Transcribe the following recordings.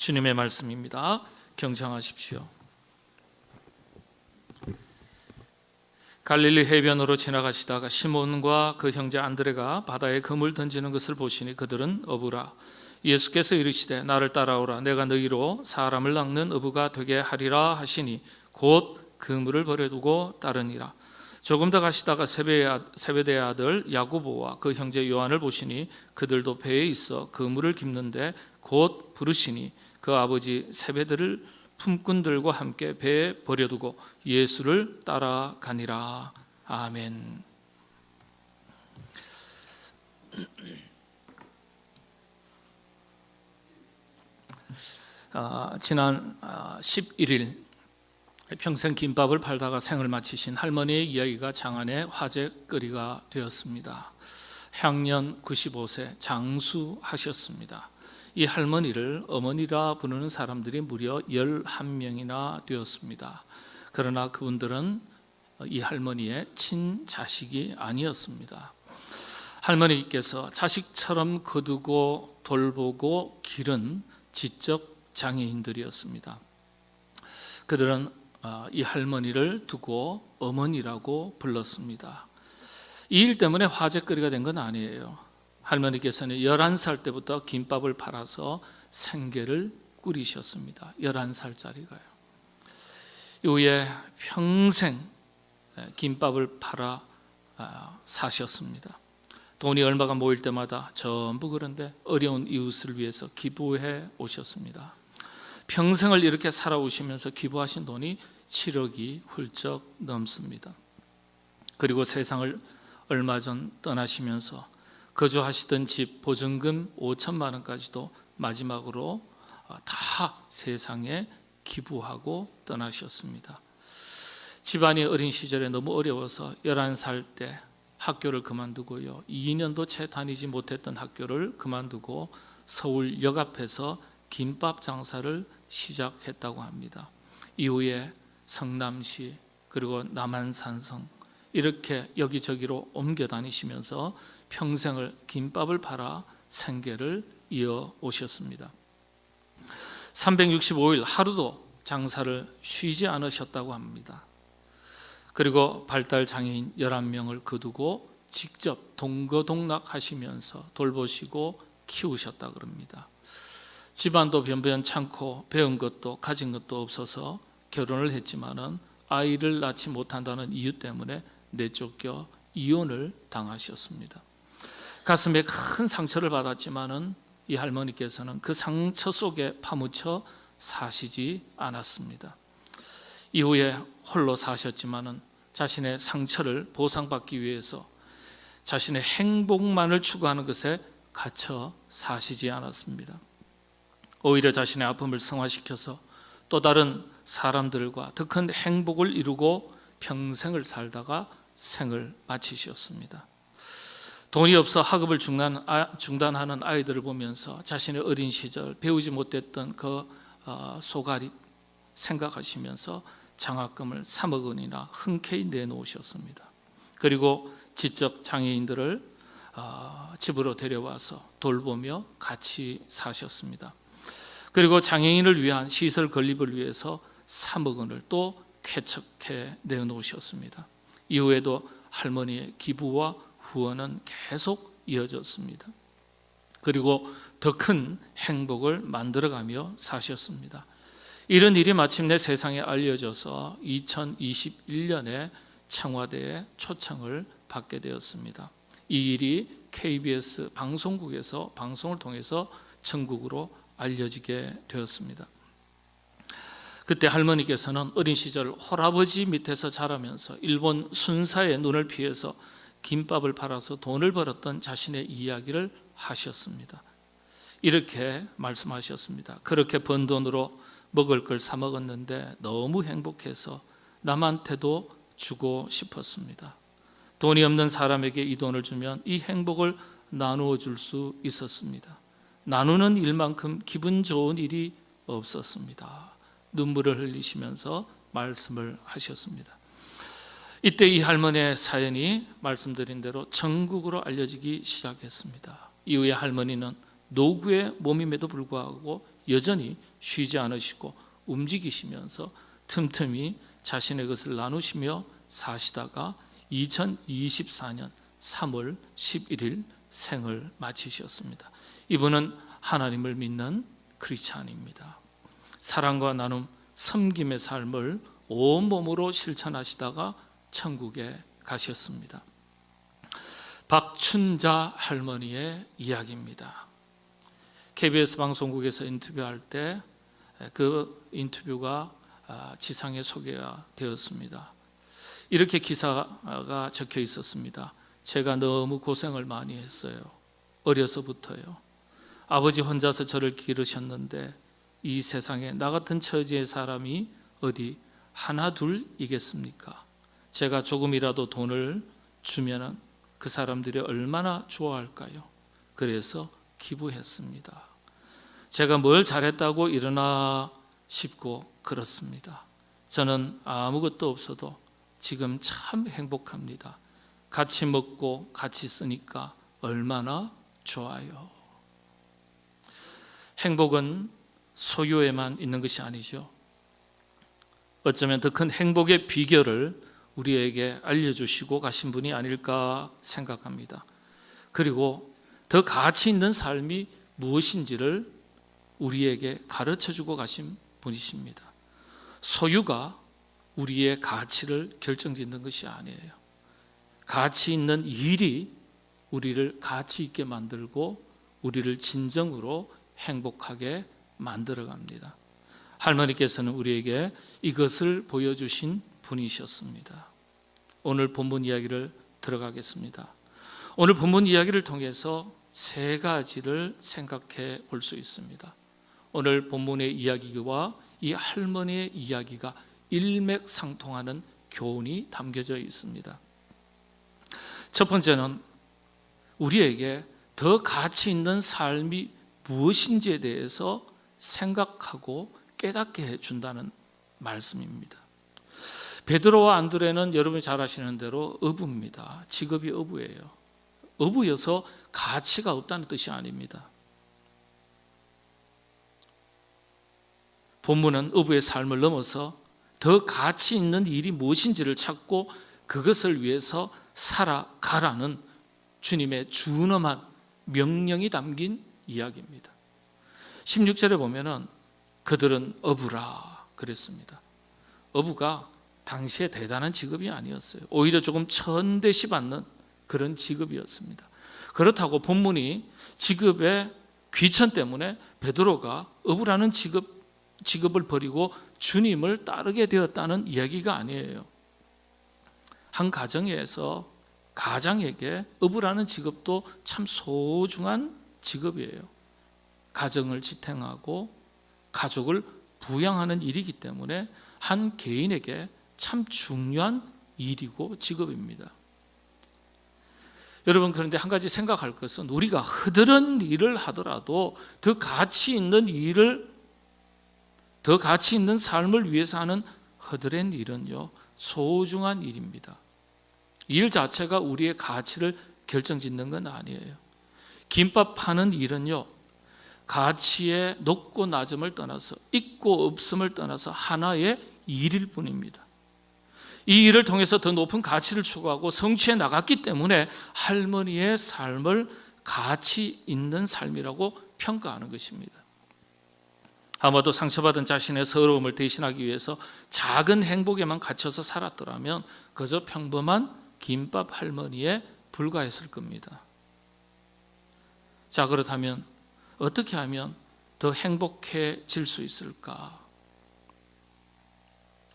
주님의 말씀입니다. 경청하십시오. 갈릴리 해변으로 지나가시다가 시몬과 그 형제 안드레가 바다에 그물 던지는 것을 보시니 그들은 어부라. 예수께서 이르시되 나를 따라오라. 내가 너희로 사람을 낚는 어부가 되게 하리라 하시니 곧 그물을 버려두고 따르니라. 조금 더 가시다가 세베대의 아들 야고보와 그 형제 요한을 보시니 그들도 배에 있어 그물을 깁는데 곧 부르시니 그 아버지 세베대를 품꾼들과 함께 배에 버려두고 예수를 따라가니라. 아멘. 지난 11일 평생 김밥을 팔다가 생을 마치신 할머니의 이야기가 장안의 화제거리가 되었습니다. 향년 95세 장수하셨습니다. 이 할머니를 어머니라 부르는 사람들이 무려 11명이나 되었습니다. 그러나 그분들은 이 할머니의 친자식이 아니었습니다. 할머니께서 자식처럼 거두고 돌보고 기른 지적 장애인들이었습니다. 그들은 이 할머니를 두고 어머니라고 불렀습니다. 이 일 때문에 화제거리가 된 건 아니에요. 할머니께서는 11살 때부터 김밥을 팔아서 생계를 꾸리셨습니다. 11살짜리가요. 이후에 평생 김밥을 팔아 사셨습니다. 돈이 얼마가 모일 때마다 전부 그런데 어려운 이웃을 위해서 기부해 오셨습니다. 평생을 이렇게 살아오시면서 기부하신 돈이 7억이 훌쩍 넘습니다. 그리고 세상을 얼마 전 떠나시면서 거주하시던 집 보증금 5천만 원까지도 마지막으로 다 세상에 기부하고 떠나셨습니다. 집안이 어린 시절에 너무 어려워서 11살 때 학교를 그만두고요. 2년도 채 다니지 못했던 학교를 그만두고 서울역 앞에서 김밥 장사를 시작했다고 합니다. 이후에 성남시 그리고 남한산성 이렇게 여기저기로 옮겨 다니시면서 평생을 김밥을 팔아 생계를 이어 오셨습니다. 365일 하루도 장사를 쉬지 않으셨다고 합니다. 그리고 발달 장애인 11명을 거두고 직접 동거동락하시면서 돌보시고 키우셨다 그럽니다. 집안도 변변찮고 배운 것도 가진 것도 없어서 결혼을 했지만은 아이를 낳지 못한다는 이유 때문에 내쫓겨 이혼을 당하셨습니다. 가슴에 큰 상처를 받았지만은 이 할머니께서는 그 상처 속에 파묻혀 사시지 않았습니다. 이후에 홀로 사셨지만은 자신의 상처를 보상받기 위해서 자신의 행복만을 추구하는 것에 갇혀 사시지 않았습니다. 오히려 자신의 아픔을 승화시켜서 또 다른 사람들과 더 큰 행복을 이루고 평생을 살다가 생을 마치셨습니다. 돈이 없어 학업을 중단하는 아이들을 보면서 자신의 어린 시절 배우지 못했던 그 소가리 생각하시면서 장학금을 3억 원이나 흔쾌히 내놓으셨습니다. 그리고 지적 장애인들을 집으로 데려와서 돌보며 같이 사셨습니다. 그리고 장애인을 위한 시설 건립을 위해서 3억 원을 또 쾌척해 내놓으셨습니다. 이후에도 할머니의 기부와 후원은 계속 이어졌습니다. 그리고 더 큰 행복을 만들어가며 사셨습니다. 이런 일이 마침내 세상에 알려져서 2021년에 청와대에 초청을 받게 되었습니다. 이 일이 KBS 방송국에서 방송을 통해서 전국으로 알려지게 되었습니다. 그때 할머니께서는 어린 시절 홀아버지 밑에서 자라면서 일본 순사의 눈을 피해서 김밥을 팔아서 돈을 벌었던 자신의 이야기를 하셨습니다. 이렇게 말씀하셨습니다. 그렇게 번 돈으로 먹을 걸 사 먹었는데 너무 행복해서 남한테도 주고 싶었습니다. 돈이 없는 사람에게 이 돈을 주면 이 행복을 나누어 줄 수 있었습니다. 나누는 일만큼 기분 좋은 일이 없었습니다. 눈물을 흘리시면서 말씀을 하셨습니다. 이때 이 할머니의 사연이 말씀드린 대로 전국으로 알려지기 시작했습니다. 이후에 할머니는 노구의 몸임에도 불구하고 여전히 쉬지 않으시고 움직이시면서 틈틈이 자신의 것을 나누시며 사시다가 2024년 3월 11일 생을 마치셨습니다. 이분은 하나님을 믿는 크리스찬입니다. 사랑과 나눔, 섬김의 삶을 온몸으로 실천하시다가 천국에 가셨습니다. 박춘자 할머니의 이야기입니다. KBS 방송국에서 인터뷰할 때 그 인터뷰가 지상에 소개가 되었습니다. 이렇게 기사가 적혀 있었습니다. 제가 너무 고생을 많이 했어요. 어려서부터요. 아버지 혼자서 저를 기르셨는데 이 세상에 나 같은 처지의 사람이 어디 하나 둘이겠습니까? 제가 조금이라도 돈을 주면 그 사람들이 얼마나 좋아할까요? 그래서 기부했습니다. 제가 뭘 잘했다고 일어나 싶고 그렇습니다. 저는 아무것도 없어도 지금 참 행복합니다. 같이 먹고 같이 쓰니까 얼마나 좋아요. 행복은 소유에만 있는 것이 아니죠. 어쩌면 더 큰 행복의 비결을 우리에게 알려주시고 가신 분이 아닐까 생각합니다. 그리고 더 가치 있는 삶이 무엇인지를 우리에게 가르쳐주고 가신 분이십니다. 소유가 우리의 가치를 결정짓는 것이 아니에요. 가치 있는 일이 우리를 가치 있게 만들고 우리를 진정으로 행복하게 만들어갑니다. 할머니께서는 우리에게 이것을 보여주신 분이셨습니다. 오늘 본문 이야기를 들어가겠습니다. 오늘 본문 이야기를 통해서 세 가지를 생각해 볼 수 있습니다. 오늘 본문의 이야기와 이 할머니의 이야기가 일맥상통하는 교훈이 담겨져 있습니다. 첫 번째는 우리에게 더 가치 있는 삶이 무엇인지에 대해서 생각하고 깨닫게 해준다는 말씀입니다. 베드로와 안드레는 여러분이 잘 아시는 대로 어부입니다. 직업이 어부예요. 어부여서 가치가 없다는 뜻이 아닙니다. 본문은 어부의 삶을 넘어서 더 가치 있는 일이 무엇인지를 찾고 그것을 위해서 살아가라는 주님의 준엄한 명령이 담긴 이야기입니다. 16절에 보면은 그들은 어부라 그랬습니다. 어부가 당시에 대단한 직업이 아니었어요. 오히려 조금 천대시 받는 그런 직업이었습니다. 그렇다고 본문이 직업의 귀천 때문에 베드로가 어부라는 직업을 버리고 주님을 따르게 되었다는 이야기가 아니에요. 한 가정에서 가장에게 어부라는 직업도 참 소중한 직업이에요. 가정을 지탱하고 가족을 부양하는 일이기 때문에 한 개인에게 참 중요한 일이고 직업입니다. 여러분, 그런데 한 가지 생각할 것은 우리가 허드렛 일을 하더라도 더 가치 있는 일을, 더 가치 있는 삶을 위해서 하는 허드렛 일은요, 소중한 일입니다. 일 자체가 우리의 가치를 결정짓는 건 아니에요. 김밥 파는 일은요, 가치의 높고 낮음을 떠나서, 있고 없음을 떠나서 하나의 일일 뿐입니다. 이 일을 통해서 더 높은 가치를 추구하고 성취해 나갔기 때문에 할머니의 삶을 가치 있는 삶이라고 평가하는 것입니다. 아마도 상처받은 자신의 서러움을 대신하기 위해서 작은 행복에만 갇혀서 살았더라면 그저 평범한 김밥 할머니에 불과했을 겁니다. 자, 그렇다면 어떻게 하면 더 행복해질 수 있을까?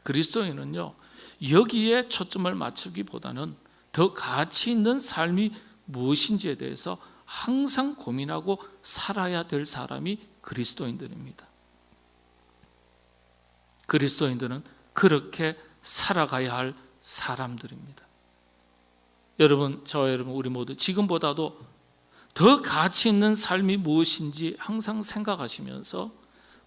그리스도인은요, 여기에 초점을 맞추기보다는 더 가치 있는 삶이 무엇인지에 대해서 항상 고민하고 살아야 될 사람이 그리스도인들입니다. 그리스도인들은 그렇게 살아가야 할 사람들입니다. 여러분, 저와 여러분, 우리 모두 지금보다도 더 가치 있는 삶이 무엇인지 항상 생각하시면서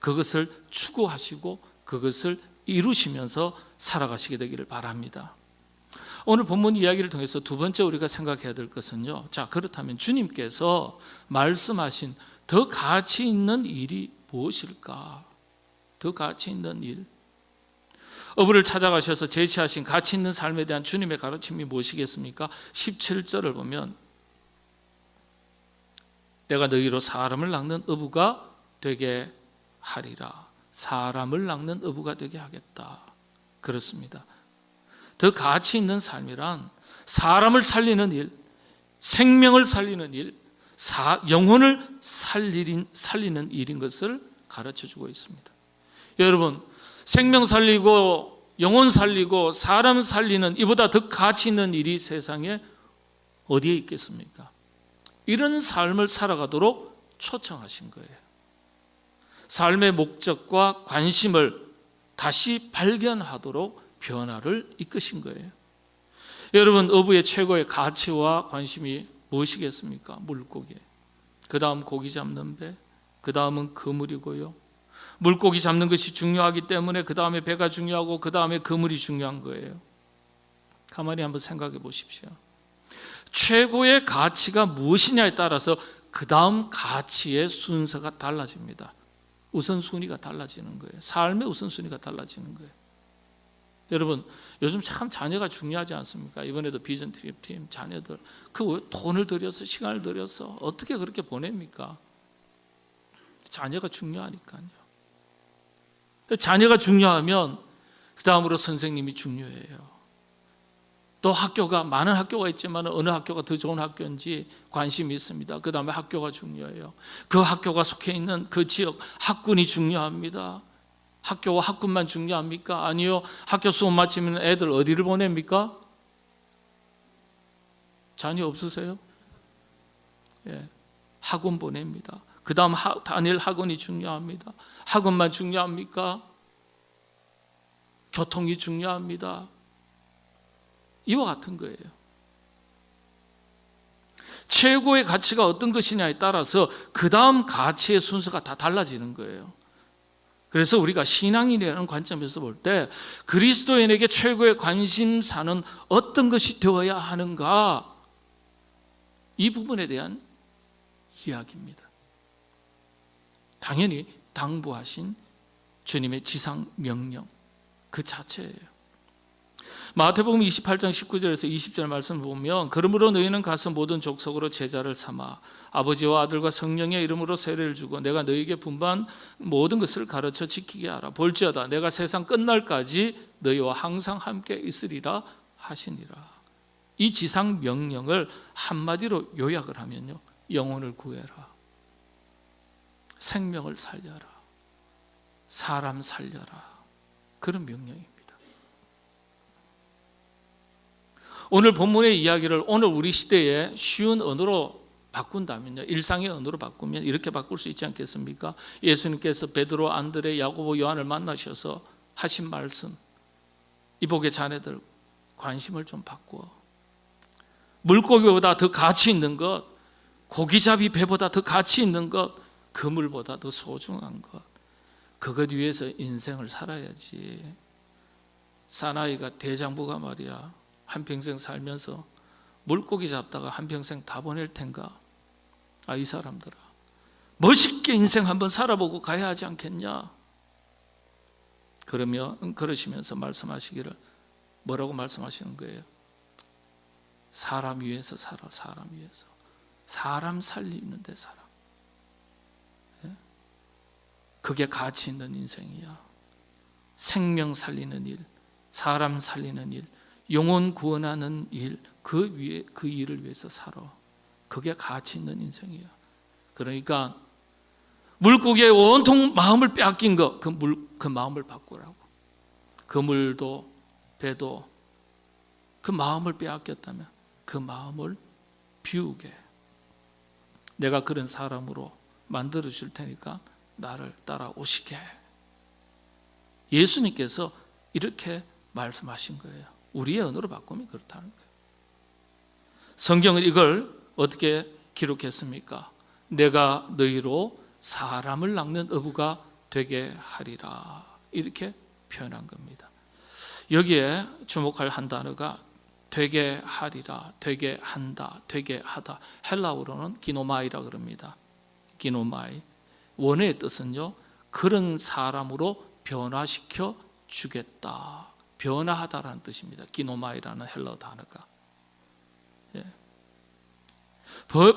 그것을 추구하시고 그것을 이루시면서 살아가시게 되기를 바랍니다. 오늘 본문 이야기를 통해서 두 번째 우리가 생각해야 될 것은요, 자, 그렇다면 주님께서 말씀하신 더 가치 있는 일이 무엇일까? 더 가치 있는 일. 어부를 찾아가셔서 제시하신 가치 있는 삶에 대한 주님의 가르침이 무엇이겠습니까? 17절을 보면 내가 너희로 사람을 낚는 어부가 되게 하리라. 사람을 낚는 어부가 되게 하겠다. 그렇습니다. 더 가치 있는 삶이란 사람을 살리는 일, 생명을 살리는 일, 영혼을 살리는 일인 것을 가르쳐주고 있습니다. 여러분, 생명 살리고 영혼 살리고 사람 살리는 이보다 더 가치 있는 일이 세상에 어디에 있겠습니까? 이런 삶을 살아가도록 초청하신 거예요. 삶의 목적과 관심을 다시 발견하도록 변화를 이끄신 거예요. 여러분, 어부의 최고의 가치와 관심이 무엇이겠습니까? 물고기. 그 다음 고기 잡는 배, 그 다음은 그물이고요. 물고기 잡는 것이 중요하기 때문에 그 다음에 배가 중요하고 그 다음에 그물이 중요한 거예요. 가만히 한번 생각해 보십시오. 최고의 가치가 무엇이냐에 따라서 그 다음 가치의 순서가 달라집니다. 우선순위가 달라지는 거예요. 삶의 우선순위가 달라지는 거예요. 여러분, 요즘 참 자녀가 중요하지 않습니까? 이번에도 비전 트립 팀 자녀들 그 돈을 들여서 시간을 들여서 어떻게 그렇게 보냅니까? 자녀가 중요하니까요. 자녀가 중요하면 그 다음으로 선생님이 중요해요. 또 학교가 많은 학교가 있지만 어느 학교가 더 좋은 학교인지 관심이 있습니다. 그 다음에 학교가 중요해요. 그 학교가 속해 있는 그 지역 학군이 중요합니다. 학교와 학군만 중요합니까? 아니요. 학교 수업 마치면 애들 어디를 보냅니까? 자녀 없으세요? 예, 학원 보냅니다. 그 다음 단일 학원이 중요합니다. 학원만 중요합니까? 교통이 중요합니다. 이와 같은 거예요. 최고의 가치가 어떤 것이냐에 따라서 그 다음 가치의 순서가 다 달라지는 거예요. 그래서 우리가 신앙인이라는 관점에서 볼 때 그리스도인에게 최고의 관심사는 어떤 것이 되어야 하는가, 이 부분에 대한 이야기입니다. 당연히 당부하신 주님의 지상 명령 그 자체예요. 마태복음 28장 19절에서 20절 말씀을 보면 그러므로 너희는 가서 모든 족속으로 제자를 삼아 아버지와 아들과 성령의 이름으로 세례를 주고 내가 너희에게 분반 모든 것을 가르쳐 지키게 하라. 볼지어다 내가 세상 끝날까지 너희와 항상 함께 있으리라 하시니라. 이 지상 명령을 한마디로 요약을 하면요, 영혼을 구해라, 생명을 살려라, 사람 살려라, 그런 명령입니다. 오늘 본문의 이야기를 오늘 우리 시대에 쉬운 언어로 바꾼다면요, 일상의 언어로 바꾸면 이렇게 바꿀 수 있지 않겠습니까? 예수님께서 베드로, 안드레, 야고보, 요한을 만나셔서 하신 말씀, 이복의 자네들 관심을 좀 바꾸어. 물고기보다 더 가치 있는 것, 고기잡이 배보다 더 가치 있는 것, 그물보다 더 소중한 것, 그것 위해서 인생을 살아야지. 사나이가 대장부가 말이야, 한평생 살면서 물고기 잡다가 한평생 다 보낼 텐가? 아, 이 사람들아, 멋있게 인생 한번 살아보고 가야 하지 않겠냐? 그러시면서 말씀하시기를 뭐라고 말씀하시는 거예요? 사람 위해서 살아, 사람 위해서. 사람 살리는 데 살아. 그게 가치 있는 인생이야. 생명 살리는 일, 사람 살리는 일, 영혼 구원하는 일, 그 일을 위해서 살아. 그게 가치 있는 인생이야. 그러니까 물고기의 온통 마음을 빼앗긴 거, 그 마음을 바꾸라고. 그물도 배도 그 마음을 빼앗겼다면 그 마음을 비우게. 내가 그런 사람으로 만들어 줄 테니까 나를 따라오시게. 예수님께서 이렇게 말씀하신 거예요. 우리의 언어로 바꾸면 그렇다는 거예요. 성경은 이걸 어떻게 기록했습니까? 내가 너희로 사람을 낚는 어부가 되게 하리라, 이렇게 표현한 겁니다. 여기에 주목할 한 단어가 되게 하리라, 되게 한다, 되게 하다. 헬라어로는 기노마이라 그럽니다. 기노마이. 원어의 뜻은요, 그런 사람으로 변화시켜 주겠다. 변화하다라는 뜻입니다. 기노마이라는 헬라어 단어가.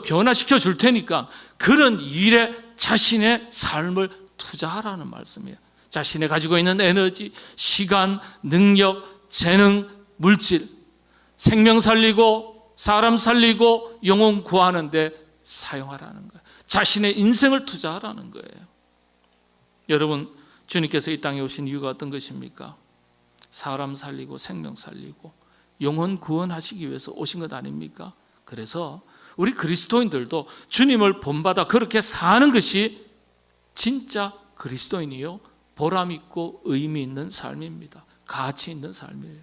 변화시켜 줄 테니까 그런 일에 자신의 삶을 투자하라는 말씀이에요. 자신이 가지고 있는 에너지, 시간, 능력, 재능, 물질, 생명 살리고 사람 살리고 영혼 구하는 데 사용하라는 거예요. 자신의 인생을 투자하라는 거예요. 여러분, 주님께서 이 땅에 오신 이유가 어떤 것입니까? 사람 살리고 생명 살리고 영혼 구원하시기 위해서 오신 것 아닙니까? 그래서 우리 그리스도인들도 주님을 본받아 그렇게 사는 것이 진짜 그리스도인이요, 보람 있고 의미 있는 삶입니다. 가치 있는 삶이에요.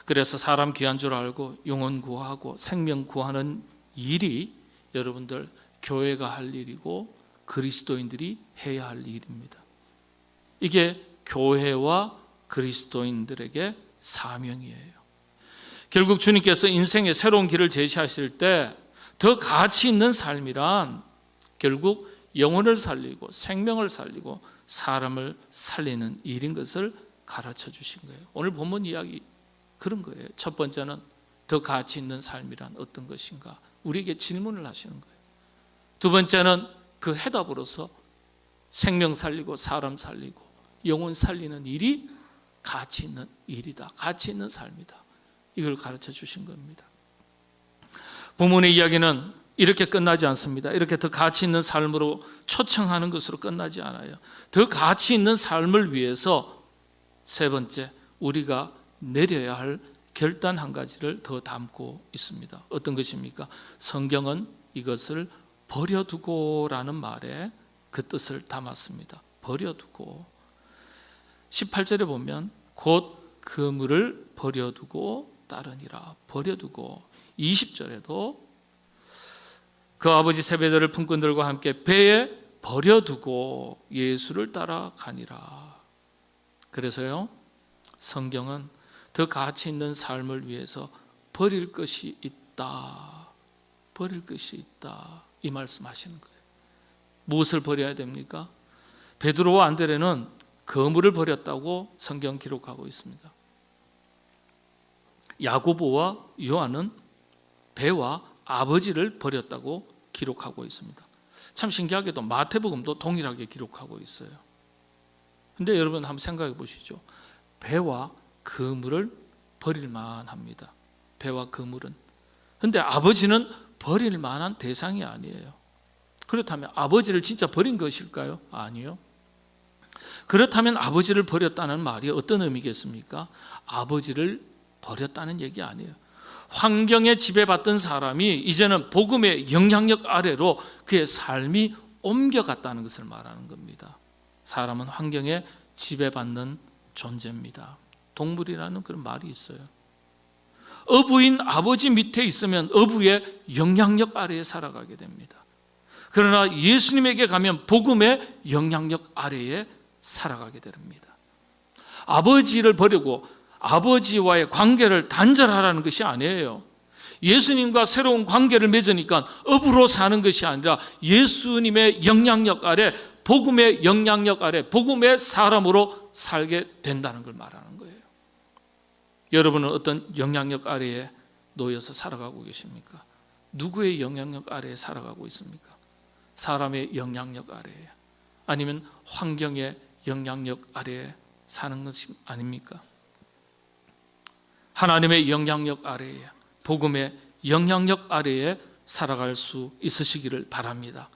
그래서 사람 귀한 줄 알고 영혼 구하고 생명 구하는 일이 여러분들 교회가 할 일이고 그리스도인들이 해야 할 일입니다. 이게 교회와 그리스도인들에게 사명이에요. 결국 주님께서 인생의 새로운 길을 제시하실 때 더 가치 있는 삶이란 결국 영혼을 살리고 생명을 살리고 사람을 살리는 일인 것을 가르쳐 주신 거예요. 오늘 본문 이야기 그런 거예요. 첫 번째는 더 가치 있는 삶이란 어떤 것인가? 우리에게 질문을 하시는 거예요. 두 번째는 그 해답으로서 생명 살리고 사람 살리고 영혼 살리는 일이 가치 있는 일이다. 가치 있는 삶이다. 이걸 가르쳐 주신 겁니다. 본문의 이야기는 이렇게 끝나지 않습니다. 이렇게 더 가치 있는 삶으로 초청하는 것으로 끝나지 않아요. 더 가치 있는 삶을 위해서 세 번째, 우리가 내려야 할 결단 한 가지를 더 담고 있습니다. 어떤 것입니까? 성경은 이것을 버려두고라는 말에 그 뜻을 담았습니다. 버려두고. 18절에 보면 곧 그물을 버려두고 따르니라. 버려두고. 20절에도 그 아버지 세베대를 품꾼들과 함께 배에 버려두고 예수를 따라가니라. 그래서요, 성경은 더 가치 있는 삶을 위해서 버릴 것이 있다. 버릴 것이 있다. 이 말씀하시는 거예요. 무엇을 버려야 됩니까? 베드로와 안드레는 그물을 버렸다고 성경 기록하고 있습니다. 야고보와 요한은 배와 아버지를 버렸다고 기록하고 있습니다. 참 신기하게도 마태복음도 동일하게 기록하고 있어요. 근데 여러분 한번 생각해 보시죠. 배와 그물을 버릴 만합니다. 배와 그물은. 근데 아버지는 버릴 만한 대상이 아니에요. 그렇다면 아버지를 진짜 버린 것일까요? 아니요. 그렇다면 아버지를 버렸다는 말이 어떤 의미겠습니까? 아버지를 버렸다는 얘기 아니에요. 환경에 지배받던 사람이 이제는 복음의 영향력 아래로 그의 삶이 옮겨갔다는 것을 말하는 겁니다. 사람은 환경에 지배받는 존재입니다. 동물이라는 그런 말이 있어요. 어부인 아버지 밑에 있으면 어부의 영향력 아래에 살아가게 됩니다. 그러나 예수님에게 가면 복음의 영향력 아래에 살아가게 됩니다. 아버지를 버리고 아버지와의 관계를 단절하라는 것이 아니에요. 예수님과 새로운 관계를 맺으니까 업으로 사는 것이 아니라 예수님의 영향력 아래, 복음의 영향력 아래, 복음의 사람으로 살게 된다는 걸 말하는 거예요. 여러분은 어떤 영향력 아래에 놓여서 살아가고 계십니까? 누구의 영향력 아래에 살아가고 있습니까? 사람의 영향력 아래에, 아니면 환경의 영향력 아래에 사는 것이 아닙니까? 하나님의 영향력 아래에, 복음의 영향력 아래에 살아갈 수 있으시기를 바랍니다.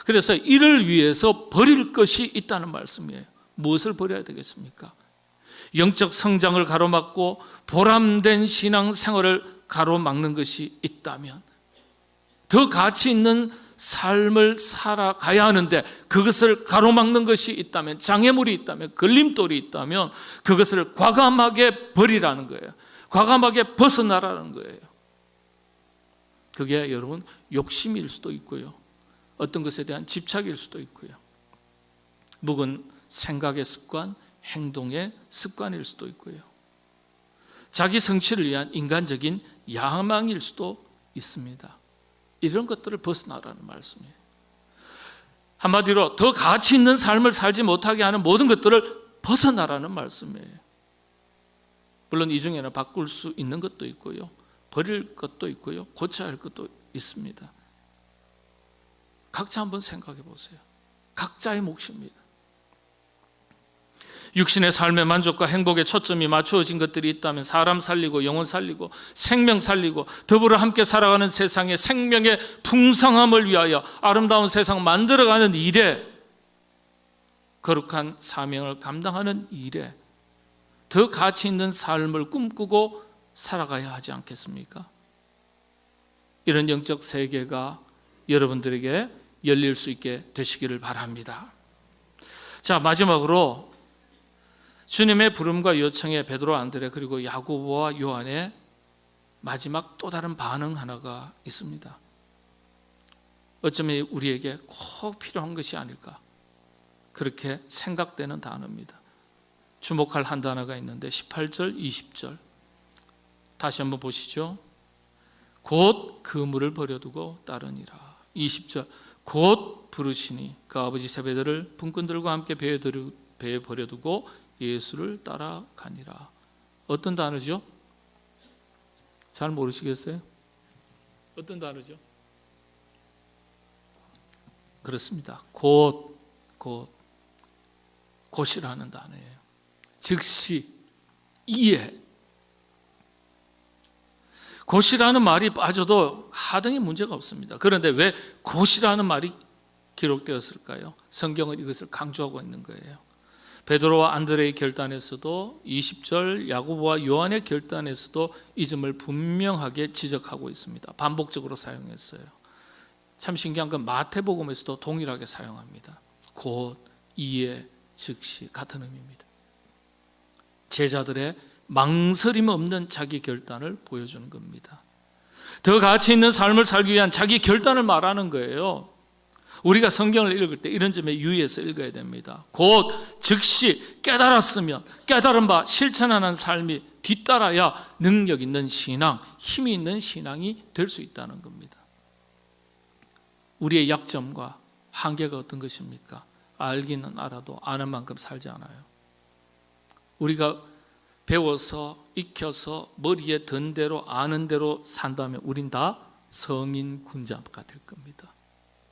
그래서 이를 위해서 버릴 것이 있다는 말씀이에요. 무엇을 버려야 되겠습니까? 영적 성장을 가로막고 보람된 신앙 생활을 가로막는 것이 있다면, 더 가치 있는 삶을 살아가야 하는데 그것을 가로막는 것이 있다면, 장애물이 있다면, 걸림돌이 있다면 그것을 과감하게 버리라는 거예요. 과감하게 벗어나라는 거예요. 그게 여러분 욕심일 수도 있고요, 어떤 것에 대한 집착일 수도 있고요, 묵은 생각의 습관, 행동의 습관일 수도 있고요, 자기 성취를 위한 인간적인 야망일 수도 있습니다. 이런 것들을 벗어나라는 말씀이에요. 한마디로 더 가치 있는 삶을 살지 못하게 하는 모든 것들을 벗어나라는 말씀이에요. 물론 이 중에는 바꿀 수 있는 것도 있고요, 버릴 것도 있고요, 고쳐야 할 것도 있습니다. 각자 한번 생각해 보세요. 각자의 몫입니다. 육신의 삶의 만족과 행복에 초점이 맞추어진 것들이 있다면 사람 살리고 영혼 살리고 생명 살리고 더불어 함께 살아가는 세상의 생명의 풍성함을 위하여 아름다운 세상 만들어가는 일에, 거룩한 사명을 감당하는 일에 더 가치 있는 삶을 꿈꾸고 살아가야 하지 않겠습니까? 이런 영적 세계가 여러분들에게 열릴 수 있게 되시기를 바랍니다. 자, 마지막으로 주님의 부름과 요청에 베드로, 안드레 그리고 야고보와 요한의 마지막 또 다른 반응 하나가 있습니다. 어쩌면 우리에게 꼭 필요한 것이 아닐까, 그렇게 생각되는 단어입니다. 주목할 한 단어가 있는데 18절, 20절 다시 한번 보시죠. 곧 그물을 버려두고 따르니라. 20절, 곧 부르시니 그 아버지 제베드를 품꾼들과 함께 배에 버려두고 예수를 따라가니라. 어떤 단어죠? 잘 모르시겠어요? 어떤 단어죠? 그렇습니다. 곧이라는 단어예요. 즉시, 이에. 곧이라는 말이 빠져도 하등의 문제가 없습니다. 그런데 왜 곧이라는 말이 기록되었을까요? 성경은 이것을 강조하고 있는 거예요. 베드로와 안드레의 결단에서도 20절 야고보와 요한의 결단에서도 이 점을 분명하게 지적하고 있습니다. 반복적으로 사용했어요. 참 신기한 건 마태복음에서도 동일하게 사용합니다. 곧, 이에, 즉시 같은 의미입니다. 제자들의 망설임 없는 자기 결단을 보여주는 겁니다. 더 가치 있는 삶을 살기 위한 자기 결단을 말하는 거예요. 우리가 성경을 읽을 때 이런 점에 유의해서 읽어야 됩니다. 곧, 즉시 깨달았으면 깨달은 바 실천하는 삶이 뒤따라야 능력 있는 신앙, 힘이 있는 신앙이 될 수 있다는 겁니다. 우리의 약점과 한계가 어떤 것입니까? 알기는 알아도 아는 만큼 살지 않아요. 우리가 배워서 익혀서 머리에 든 대로 아는 대로 산다면 우린 다 성인 군자가 될 겁니다.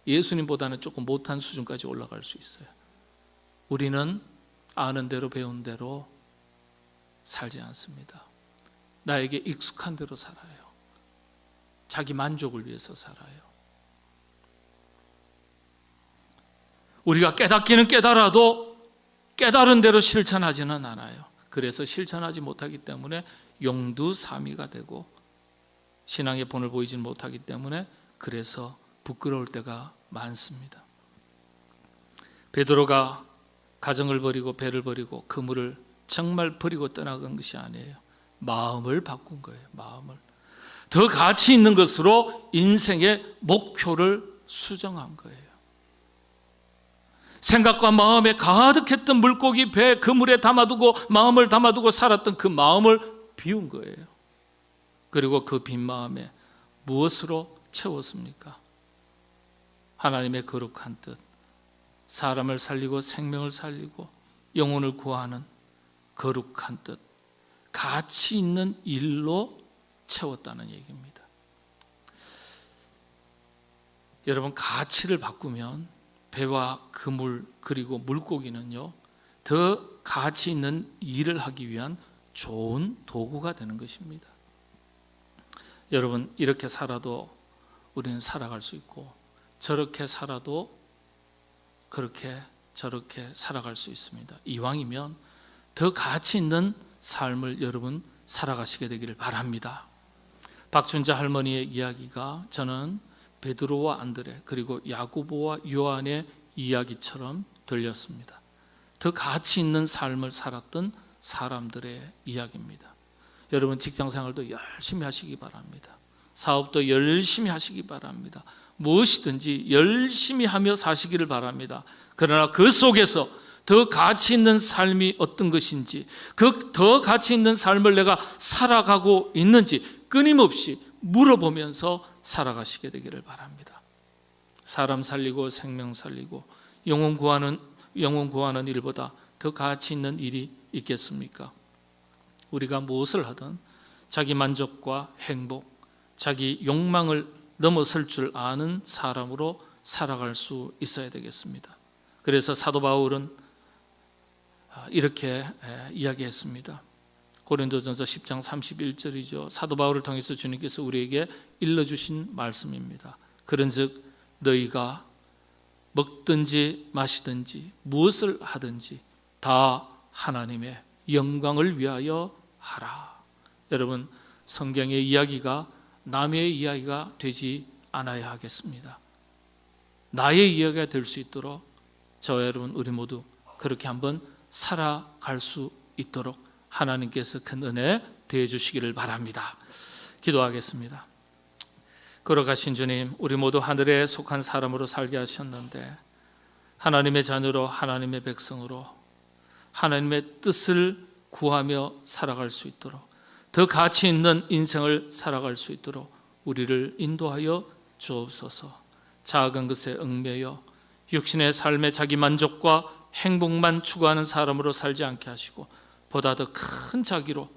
예수님보다는 조금 못한 수준까지 올라갈 수 있어요. 우리는 아는 대로 배운 대로 살지 않습니다. 나에게 익숙한 대로 살아요. 자기 만족을 위해서 살아요. 우리가 깨닫기는 깨달아도 깨달은 대로 실천하지는 않아요. 그래서 실천하지 못하기 때문에 용두사미가 되고 신앙의 본을 보이지 못하기 때문에 그래서 부끄러울 때가 많습니다. 베드로가 가정을 버리고 배를 버리고 그물을 정말 버리고 떠나간 것이 아니에요. 마음을 바꾼 거예요. 마음을 더 가치 있는 것으로 인생의 목표를 수정한 거예요. 생각과 마음에 가득했던 물고기 배 그물에 담아두고 마음을 담아두고 살았던 그 마음을 비운 거예요. 그리고 그 빈 마음에 무엇으로 채웠습니까? 하나님의 거룩한 뜻, 사람을 살리고 생명을 살리고 영혼을 구하는 거룩한 뜻, 가치 있는 일로 채웠다는 얘기입니다. 여러분, 가치를 바꾸면 배와 그물 그리고 물고기는요, 더 가치 있는 일을 하기 위한 좋은 도구가 되는 것입니다. 여러분, 이렇게 살아도 우리는 살아갈 수 있고 저렇게 살아도 그렇게 저렇게 살아갈 수 있습니다. 이왕이면 더 가치 있는 삶을 여러분 살아가시게 되기를 바랍니다. 박춘자 할머니의 이야기가 저는 베드로와 안드레 그리고 야고보와 요한의 이야기처럼 들렸습니다. 더 가치 있는 삶을 살았던 사람들의 이야기입니다. 여러분, 직장생활도 열심히 하시기 바랍니다. 사업도 열심히 하시기 바랍니다. 무엇이든지 열심히 하며 사시기를 바랍니다. 그러나 그 속에서 더 가치 있는 삶이 어떤 것인지, 그 더 가치 있는 삶을 내가 살아가고 있는지 끊임없이 물어보면서 살아가시게 되기를 바랍니다. 사람 살리고 생명 살리고 영혼 구하는 일보다 더 가치 있는 일이 있겠습니까? 우리가 무엇을 하든 자기 만족과 행복, 자기 욕망을 넘어설 줄 아는 사람으로 살아갈 수 있어야 되겠습니다. 그래서 사도 바울은 이렇게 이야기했습니다. 고린도전서 10장 31절이죠. 사도 바울을 통해서 주님께서 우리에게 일러주신 말씀입니다. 그런즉 너희가 먹든지 마시든지 무엇을 하든지 다 하나님의 영광을 위하여 하라. 여러분, 성경의 이야기가 남의 이야기가 되지 않아야 하겠습니다. 나의 이야기가 될 수 있도록 저와 여러분 우리 모두 그렇게 한번 살아갈 수 있도록 하나님께서 큰 은혜 더해 주시기를 바랍니다. 기도하겠습니다. 걸어가신 주님, 우리 모두 하늘에 속한 사람으로 살게 하셨는데 하나님의 자녀로, 하나님의 백성으로 하나님의 뜻을 구하며 살아갈 수 있도록, 더 가치 있는 인생을 살아갈 수 있도록 우리를 인도하여 주옵소서. 작은 것에 얽매여 육신의 삶에 자기 만족과 행복만 추구하는 사람으로 살지 않게 하시고 보다 더 큰 자기로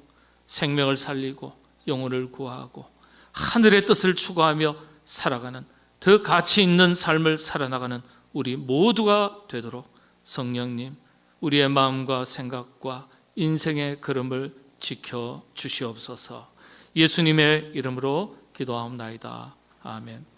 생명을 살리고 영혼을 구하고 하늘의 뜻을 추구하며 살아가는 더 가치 있는 삶을 살아나가는 우리 모두가 되도록 성령님, 우리의 마음과 생각과 인생의 걸음을 지켜 주시옵소서. 예수님의 이름으로 기도하옵나이다. 아멘.